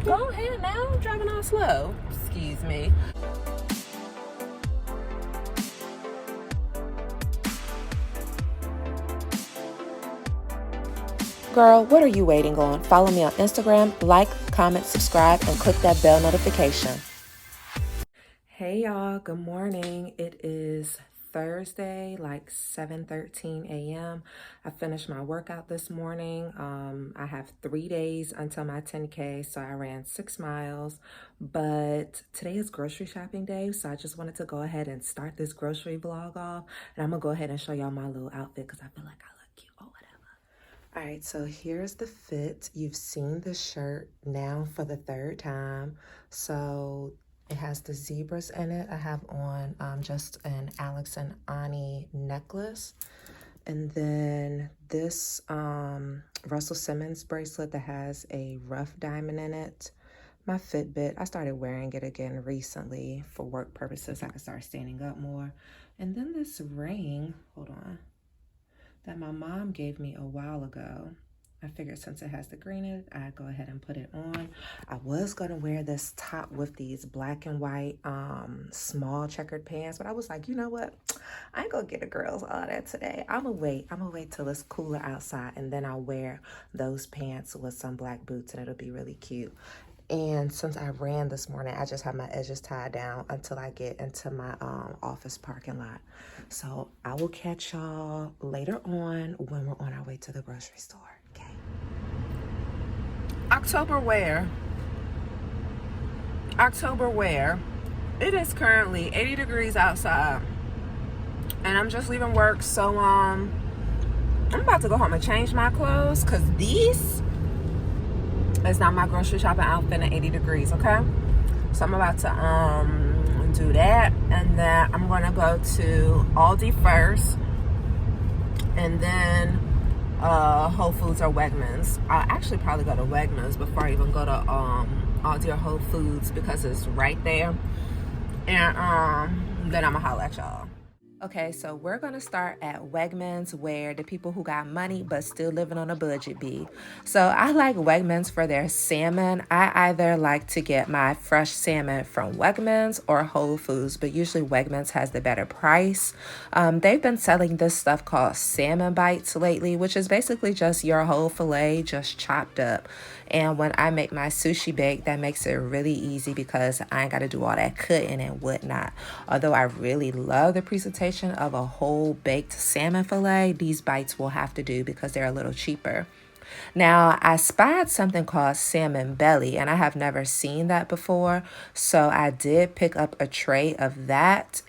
Go ahead now. I'm driving all slow. Excuse me. Girl, what are you waiting on? Follow me on Instagram, like, comment, subscribe, and click that bell notification. Hey y'all, good morning. It is Thursday, like 7:13 a.m. I finished my workout this morning. I have 3 days until my 10K, so I ran 6 miles. But today is grocery shopping day, so I just wanted to go ahead and start this grocery vlog off. And I'm gonna go ahead and show y'all my little outfit because I feel like I look cute or whatever. All right, so here's the fit. You've seen the shirt now for the 3rd time. So it has the zebras in it. I have on just an Alex and Ani necklace. And then this Russell Simmons bracelet that has a rough diamond in it. My Fitbit, I started wearing it again recently for work purposes. I can start standing up more. And then this ring, hold on, that my mom gave me a while ago. I figured since it has the green in it, I'd go ahead and put it on. I was gonna wear this top with these black and white small checkered pants, but I was like, you know what? I ain't gonna get a girls all that today. I'm gonna wait till it's cooler outside, and then I'll wear those pants with some black boots, and it'll be really cute. And since I ran this morning, I just have my edges tied down until I get into my office parking lot. So I will catch y'all later on when we're on our way to the grocery store, okay? October wear. It is currently 80 degrees outside. And I'm just leaving work, so I'm about to go home and change my clothes because these it's not my grocery shopping outfit at 80 degrees, okay? So I'm about to do that, and then I'm gonna go to Aldi first, and then Whole Foods or Wegmans. I'll actually probably go to Wegmans before I even go to Aldi or Whole Foods because it's right there. And then I'm gonna holler at y'all. Okay, so we're gonna start at Wegmans, where the people who got money but still living on a budget be. So I like Wegmans for their salmon. I either like to get my fresh salmon from Wegmans or Whole Foods, but usually Wegmans has the better price. They've been selling this stuff called salmon bites lately, which is basically just your whole fillet just chopped up. And when I make my sushi bake, that makes it really easy because I ain't got to do all that cutting and whatnot. Although I really love the presentation of a whole baked salmon fillet, these bites will have to do because they're a little cheaper. Now, I spied something called salmon belly, and I have never seen that before. So I did pick up a tray of that.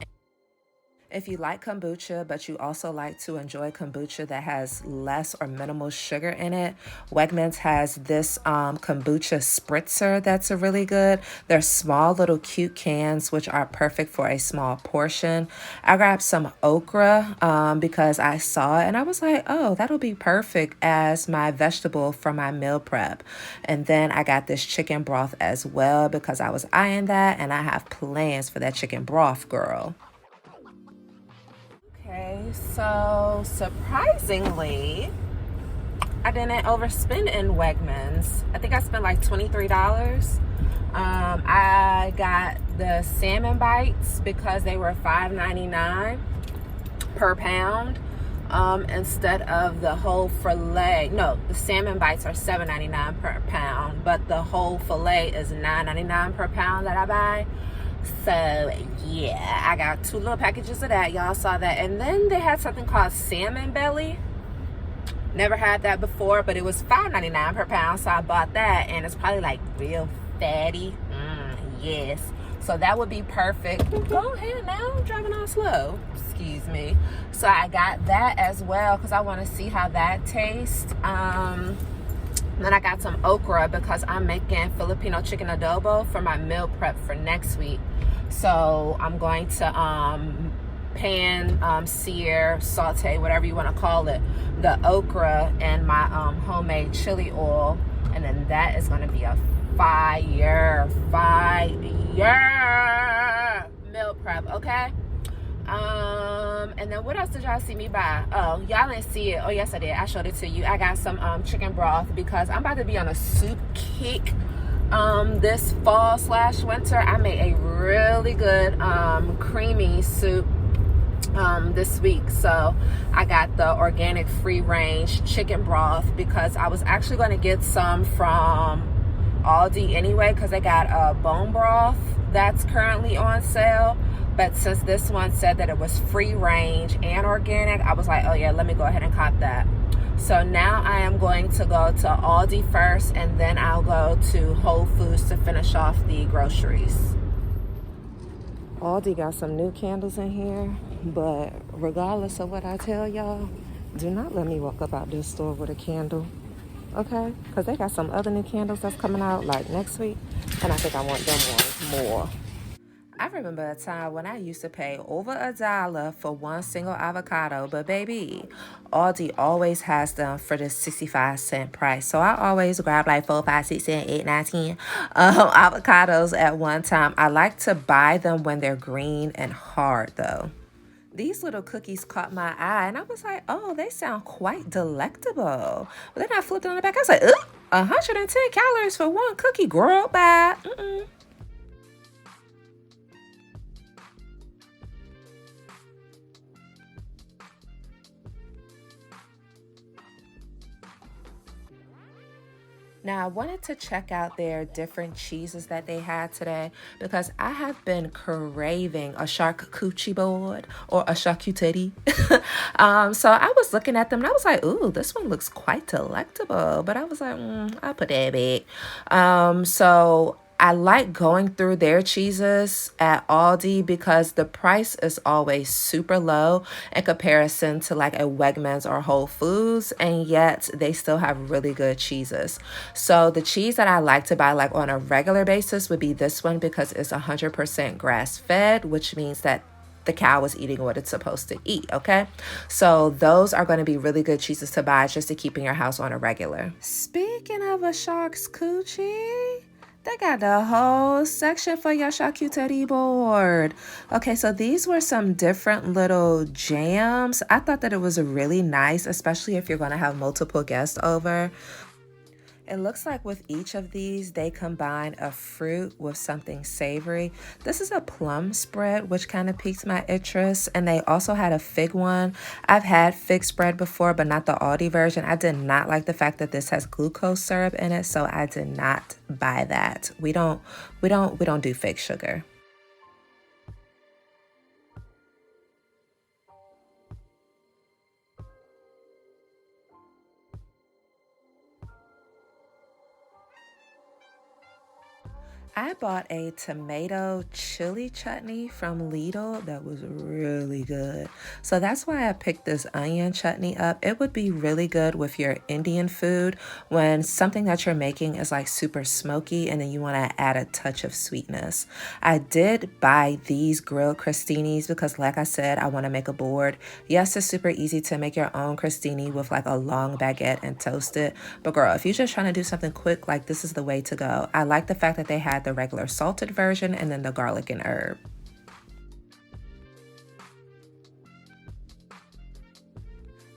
If you like kombucha, but you also like to enjoy kombucha that has less or minimal sugar in it, Wegmans has this kombucha spritzer that's really good. They're small little cute cans, which are perfect for a small portion. I grabbed some okra because I saw it, and I was like, oh, that'll be perfect as my vegetable for my meal prep. And then I got this chicken broth as well because I was eyeing that, and I have plans for that chicken broth, girl. Okay, so surprisingly, I didn't overspend in Wegmans. I think I spent like $23. I got the salmon bites because they were $5.99 per pound instead of the whole fillet. No, the salmon bites are $7.99 per pound, but the whole fillet is $9.99 per pound that I buy. So yeah, I got 2 little packages of that. Y'all saw that. And then they had something called salmon belly. Never had that before, but it was $5.99 per pound, so I bought that, and it's probably like real fatty. Yes, so that would be perfect. Go ahead now, I'm driving all slow, excuse me. So I got that as well because I want to see how that tastes. Then I got some okra because I'm making Filipino chicken adobo for my meal prep for next week. So I'm going to pan, sear, saute, whatever you want to call it, the okra and my homemade chili oil. And then that is going to be a fire meal prep, okay? And then what else did y'all see me buy? Oh, y'all didn't see it. Oh, yes, I did. I showed it to you. I got some chicken broth because I'm about to be on a soup kick. This fall / winter, I made a really good creamy soup this week. So I got the organic free range chicken broth because I was actually going to get some from ALDI anyway, because they got a bone broth that's currently on sale. But since this one said that it was free range and organic, I was like, oh yeah, let me go ahead and cop that. So now I am going to go to ALDI first, and then I'll go to Whole Foods to finish off the groceries. ALDI got some new candles in here, but regardless of what I tell y'all, do not let me walk up out this store with a candle, okay? Because they got some other new candles that's coming out like next week, and I think I want them ones more. I remember a time when I used to pay over $1 for one single avocado, but baby, ALDI always has them for the 65-cent price. So I always grab like 4, 5, 6, 7, 8, 9, 10 avocados at one time. I like to buy them when they're green and hard though. These little cookies caught my eye, and I was like, oh, they sound quite delectable. But then I flipped it on the back. I was like, ugh, 110 calories for one cookie, girl, bye. Now, I wanted to check out their different cheeses that they had today because I have been craving a charcuterie board or a charcuterie. So I was looking at them and I was like, ooh, this one looks quite delectable. But I was like, I'll put that back. So I like going through their cheeses at ALDI because the price is always super low in comparison to like a Wegmans or Whole Foods, and yet they still have really good cheeses. So the cheese that I like to buy like on a regular basis would be this one because it's 100% grass fed, which means that the cow is eating what it's supposed to eat, okay? So those are going to be really good cheeses to buy just to keep in your house on a regular. Speaking of a shark's coochie, they got the whole section for your charcuterie board. Okay, so these were some different little jams. I thought that it was really nice, especially if you're going to have multiple guests over. It looks like with each of these, they combine a fruit with something savory. This is a plum spread, which kind of piques my interest. And they also had a fig one. I've had fig spread before, but not the ALDI version. I did not like the fact that this has glucose syrup in it, so I did not buy that. We don't do fig sugar. I bought a tomato chili chutney from Lidl that was really good. So that's why I picked this onion chutney up. It would be really good with your Indian food when something that you're making is like super smoky and then you want to add a touch of sweetness. I did buy these grilled crostinis because like I said, I want to make a board. Yes, it's super easy to make your own crostini with like a long baguette and toast it. But girl, if you're just trying to do something quick, like this is the way to go. I like the fact that they had the regular salted version and then the garlic and herb.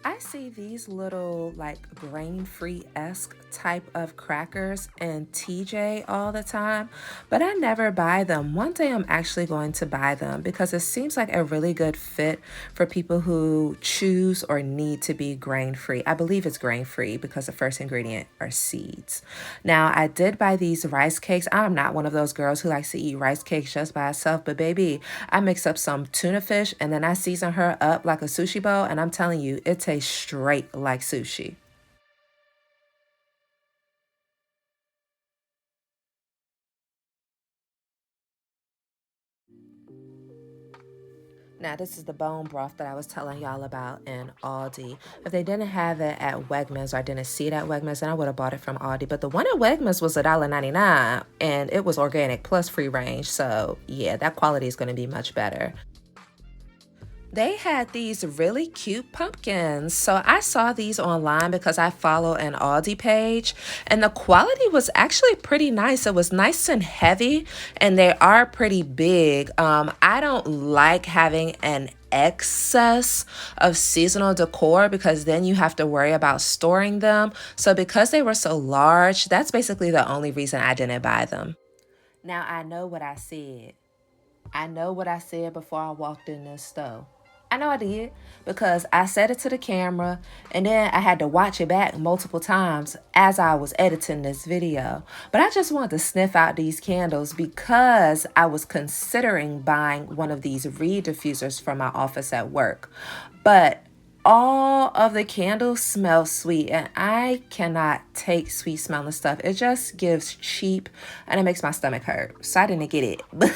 I see these little like grain-free-esque type of crackers in TJ all the time, but I never buy them. One day I'm actually going to buy them because it seems like a really good fit for people who choose or need to be grain-free. I believe it's grain-free because the first ingredient are seeds. Now, I did buy these rice cakes. I'm not one of those girls who likes to eat rice cakes just by itself, but baby, I mix up some tuna fish and then I season her up like a sushi bowl, and I'm telling you, it tastes straight like sushi. Now, this is the bone broth that I was telling y'all about in ALDI. If they didn't have it at Wegmans or I didn't see it at Wegmans, then I would have bought it from ALDI. But the one at Wegmans was $1.99 and it was organic plus free range. So yeah, that quality is going to be much better. They had these really cute pumpkins. So I saw these online because I follow an ALDI page and the quality was actually pretty nice. It was nice and heavy and they are pretty big. I don't like having an excess of seasonal decor because then you have to worry about storing them. So because they were so large, that's basically the only reason I didn't buy them. Now I know what I said. I know what I said before I walked in this store. I know I did because I said it to the camera and then I had to watch it back multiple times as I was editing this video. But I just wanted to sniff out these candles because I was considering buying one of these reed diffusers for my office at work. But all of the candles smell sweet and I cannot take sweet smelling stuff. It just gives cheap and it makes my stomach hurt. So I didn't get it. But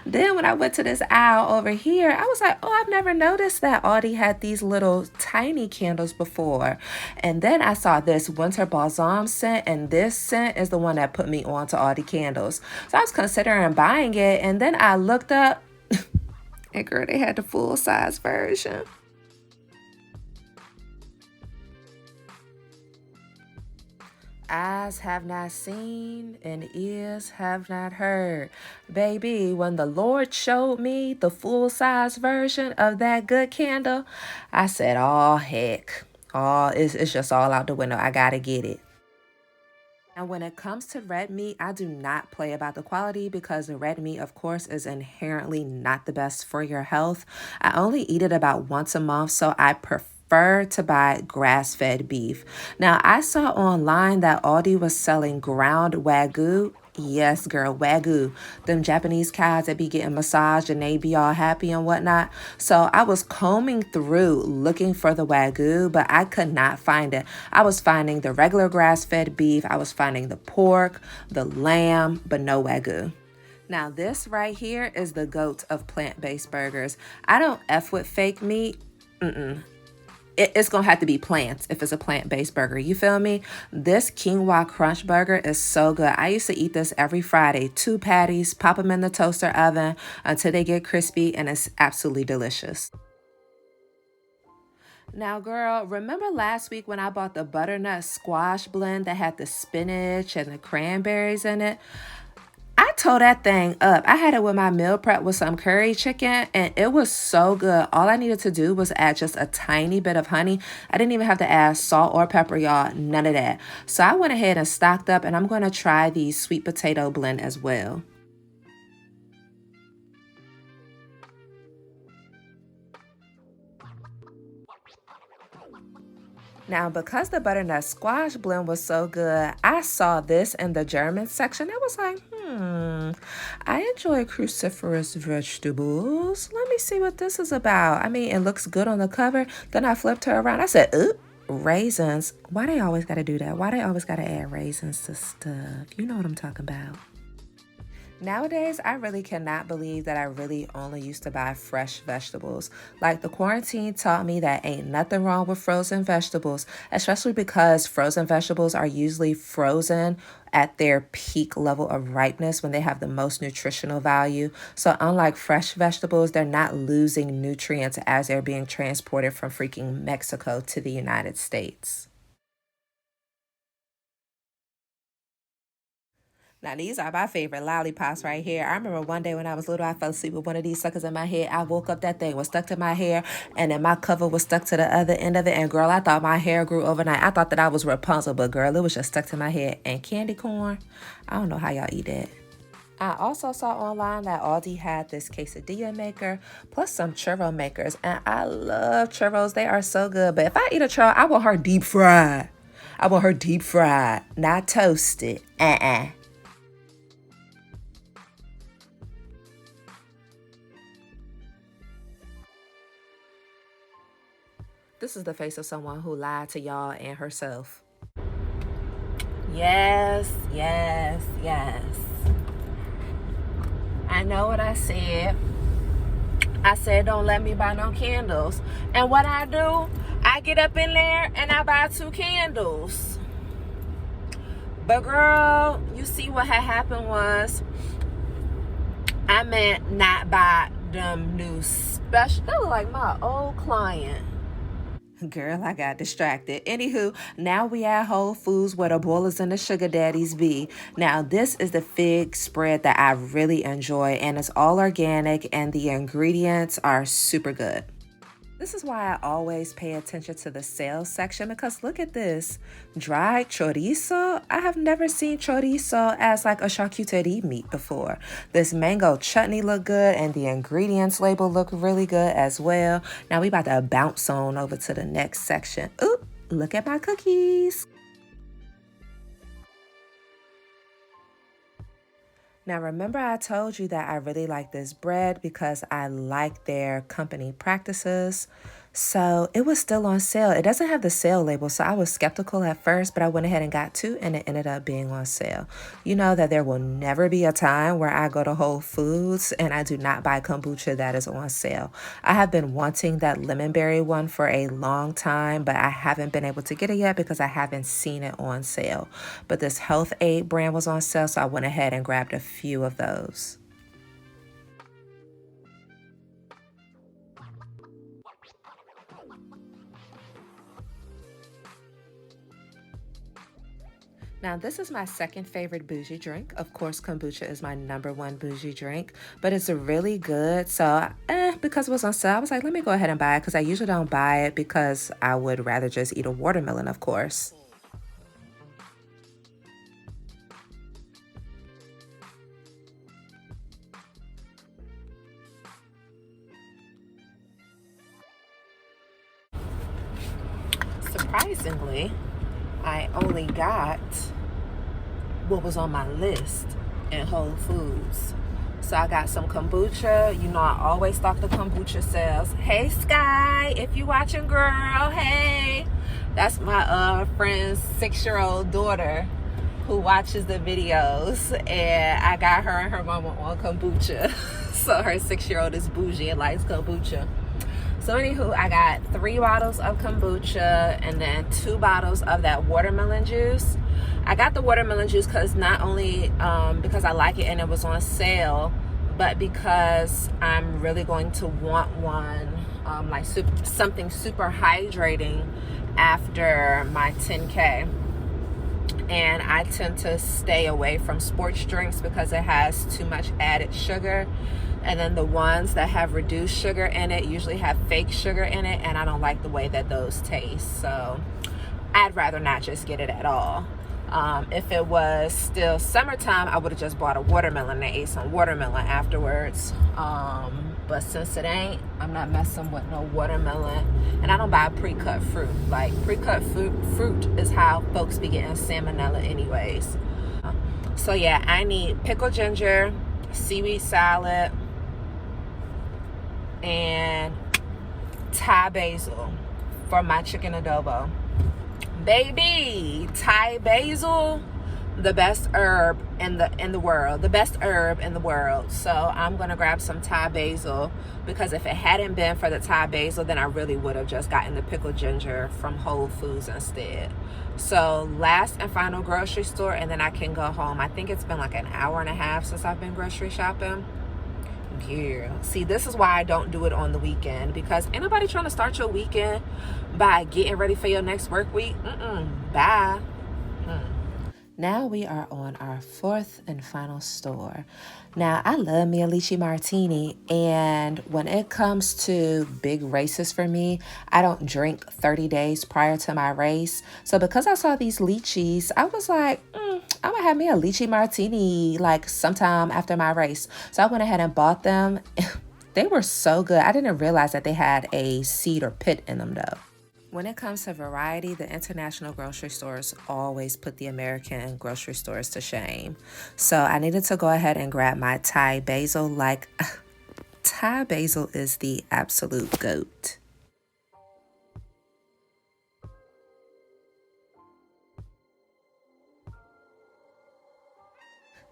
then when I went to this aisle over here, I was like, oh, I've never noticed that ALDI had these little tiny candles before. And then I saw this winter balsam scent, and this scent is the one that put me on to ALDI candles. So I was considering buying it, and then I looked up and girl, they had the full size version. Eyes have not seen and ears have not heard. Baby, when the Lord showed me the full-size version of that good candle, I said, oh, heck. It's just all out the window. I gotta get it. And when it comes to red meat, I do not play about the quality because the red meat, of course, is inherently not the best for your health. I only eat it about once a month, so I prefer to buy grass-fed beef. Now, I saw online that ALDI was selling ground Wagyu. Yes, girl, Wagyu. Them Japanese cows that be getting massaged and they be all happy and whatnot. So I was combing through looking for the Wagyu, but I could not find it. I was finding the regular grass-fed beef. I was finding the pork, the lamb, but no Wagyu. Now, this right here is the goat of plant-based burgers. I don't F with fake meat. It's going to have to be plants if it's a plant-based burger. You feel me? This quinoa crunch burger is so good. I used to eat this every Friday. 2 patties, pop them in the toaster oven until they get crispy, and it's absolutely delicious. Now, girl, remember last week when I bought the butternut squash blend that had the spinach and the cranberries in it? I tore that thing up. I had it with my meal prep with some curry chicken, and it was so good. All I needed to do was add just a tiny bit of honey. I didn't even have to add salt or pepper, y'all. None of that. So I went ahead and stocked up, and I'm going to try the sweet potato blend as well. Now, because the butternut squash blend was so good, I saw this in the German section. I was like, I enjoy cruciferous vegetables. Let me see what this is about. I mean, it looks good on the cover. Then I flipped her around. I said, ooh, raisins. Why they always got to do that? Why they always got to add raisins to stuff? You know what I'm talking about. Nowadays, I really cannot believe that I really only used to buy fresh vegetables. Like, the quarantine taught me that ain't nothing wrong with frozen vegetables, especially because frozen vegetables are usually frozen at their peak level of ripeness when they have the most nutritional value. So unlike fresh vegetables, they're not losing nutrients as they're being transported from freaking Mexico to the United States. Now, these are my favorite lollipops right here. I remember one day when I was little, I fell asleep with one of these suckers in my head. I woke up, that thing was stuck to my hair, and then my cover was stuck to the other end of it. And girl, I thought my hair grew overnight. I thought that I was Rapunzel, but girl, it was just stuck to my head. And candy corn, I don't know how y'all eat that. I also saw online that ALDI had this quesadilla maker plus some churro makers. And I love churros. They are so good. But if I eat a churro, I want her deep fried. I want her deep fried, not toasted. This is the face of someone who lied to y'all and herself. Yes, yes, yes. I know what I said. I said, don't let me buy no candles. And what I do, I get up in there and I buy 2 candles. But girl, you see what had happened was, I meant not buy them new special. That was like my old client. Girl, I got distracted. Anywho, now we at Whole Foods where the boilers and the sugar daddies be. Now, this is the fig spread that I really enjoy, and it's all organic, and the ingredients are super good. This is why I always pay attention to the sales section, because look at this. Dried chorizo. I have never seen chorizo as like a charcuterie meat before. This mango chutney look good, and the ingredients label look really good as well. Now we about to bounce on over to the next section. Ooh, look at my cookies. Now, remember I told you that I really like this bread because I like their company practices. So it was still on sale. It doesn't have the sale label, so I was skeptical at first, but I went ahead and got two, and it ended up being on sale. You know that there will never be a time where I go to Whole Foods and I do not buy kombucha that is on sale. I have been wanting that lemon berry one for a long time, but I haven't been able to get it yet because I haven't seen it on sale. But this Health Aid brand was on sale, so I went ahead and grabbed a few of those. Now, this is my second favorite bougie drink. Of course, kombucha is my number one bougie drink, but it's really good. So, because it was on sale, I was like, let me go ahead and buy it, because I usually don't buy it because I would rather just eat a watermelon, of course. Surprisingly, I only got what was on my list in Whole Foods. So I got some kombucha. You know I always stock the kombucha sales. Hey Sky, if you watching, girl, hey. That's my friend's 6-year-old daughter who watches the videos, and I got her and her mama on kombucha. So her 6-year-old is bougie and likes kombucha. So anywho, I got 3 bottles of kombucha and then 2 bottles of that watermelon juice. I got the watermelon juice because not only because I like it and it was on sale, but because I'm really going to want one like something super hydrating after my 10K. And I tend to stay away from sports drinks because it has too much added sugar. And then the ones that have reduced sugar in it usually have fake sugar in it, and I don't like the way that those taste. So I'd rather not just get it at all. If it was still summertime, I would have just bought a watermelon and ate some watermelon afterwards. But since it ain't, I'm not messing with no watermelon. And I don't buy pre-cut fruit. Like, pre-cut fruit is how folks be getting salmonella anyways. So yeah, I need pickled ginger, seaweed salad, and Thai basil for my chicken adobo. Baby, Thai basil, the best herb in the world, the best herb in the world. So I'm gonna grab some Thai basil, because if it hadn't been for the Thai basil, then I really would have just gotten the pickled ginger from Whole Foods instead. So last and final grocery store, and then I can go home. I think it's been like an hour and a half since I've been grocery shopping. Yeah. See, this is why I don't do it on the weekend, because ain't nobody trying to start your weekend by getting ready for your next work week. Bye. Now we are on our 4th and final store. Now, I love me a lychee martini, and when it comes to big races for me, I don't drink 30 days prior to my race. So because I saw these lychees, I was like, I'm gonna have me a lychee martini like sometime after my race. So I went ahead and bought them. They were so good. I didn't realize that they had a seed or pit in them though. When it comes to variety, the international grocery stores always put the American grocery stores to shame. So I needed to go ahead and grab my Thai basil. Like, Thai basil is the absolute GOAT.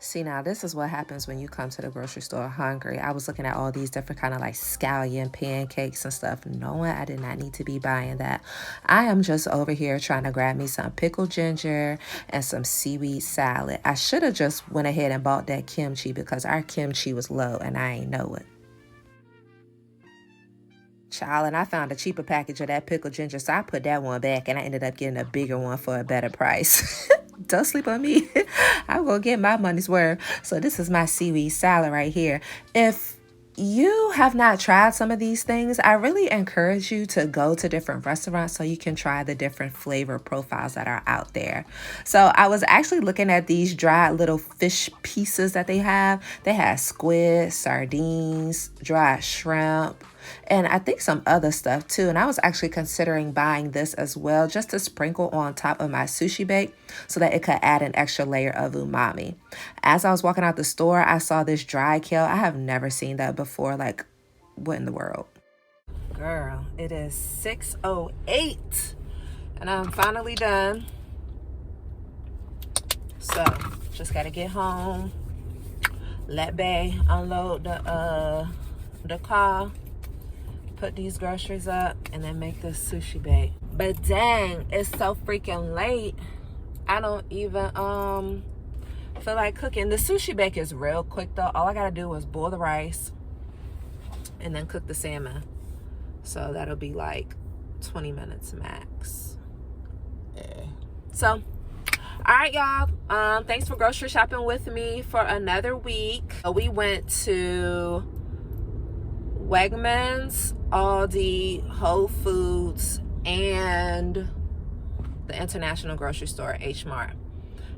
See, now this is what happens when you come to the grocery store hungry. I was looking at all these different kind of like scallion pancakes and stuff, knowing I did not need to be buying that. I am just over here trying to grab me some pickled ginger and some seaweed salad. I should have just went ahead and bought that kimchi, because our kimchi was low and I ain't know it. Child, and I found a cheaper package of that pickled ginger, so I put that one back, and I ended up getting a bigger one for a better price. Don't sleep on me. I'm gonna get my money's worth. So this is my seaweed salad right here. If you have not tried some of these things, I really encourage you to go to different restaurants so you can try the different flavor profiles that are out there. So I was actually looking at these dried little fish pieces that they have. They have squid, sardines, dried shrimp, and I think some other stuff too. And I was actually considering buying this as well, just to sprinkle on top of my sushi bake so that it could add an extra layer of umami. As I was walking out the store, I saw this dry kale. I have never seen that before. Like, what in the world? Girl, it is 6:08 and I'm finally done. So just gotta get home, let Bae unload the car, put these groceries up, and then make this sushi bake. But dang, it's so freaking late. I don't even feel like cooking. The sushi bake is real quick though. All I gotta do is boil the rice and then cook the salmon. So that'll be like 20 minutes max. Yeah. So, all right, y'all. Thanks for grocery shopping with me for another week. We went to Wegmans, ALDI, Whole Foods, and the international grocery store, H-mart.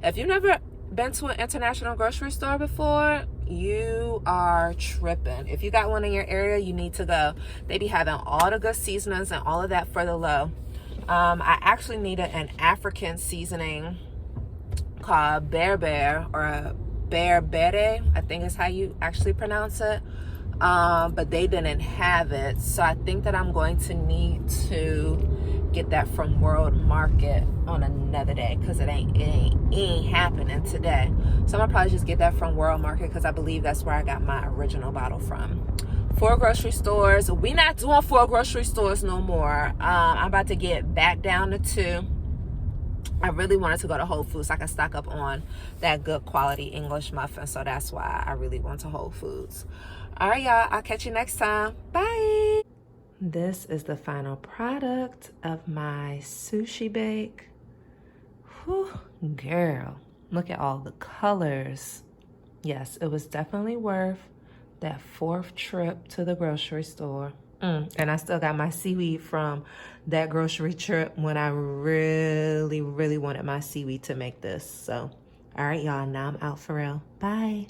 If you've never been to an international grocery store before, you are tripping. If you got one in your area, you need to go. They be having all the good seasonings and all of that for the low. I actually needed an African seasoning called bear or bear bere, I think is how you actually pronounce it. But they didn't have it, so I think that I'm going to need to get that from World Market on another day, because it ain't happening today. So I'm gonna probably just get that from World Market, because I believe that's where I got my original bottle from. 4 grocery stores. We not doing 4 grocery stores no more. I'm about to get back down to 2. I really wanted to go to Whole Foods so I can stock up on that good quality English muffin, so that's why I really went to Whole Foods. All right, y'all. I'll catch you next time. Bye. This is the final product of my sushi bake. Whew, girl, look at all the colors. Yes, it was definitely worth that 4th trip to the grocery store. And I still got my seaweed from that grocery trip when I really, really wanted my seaweed to make this. So, all right, y'all. Now I'm out for real. Bye.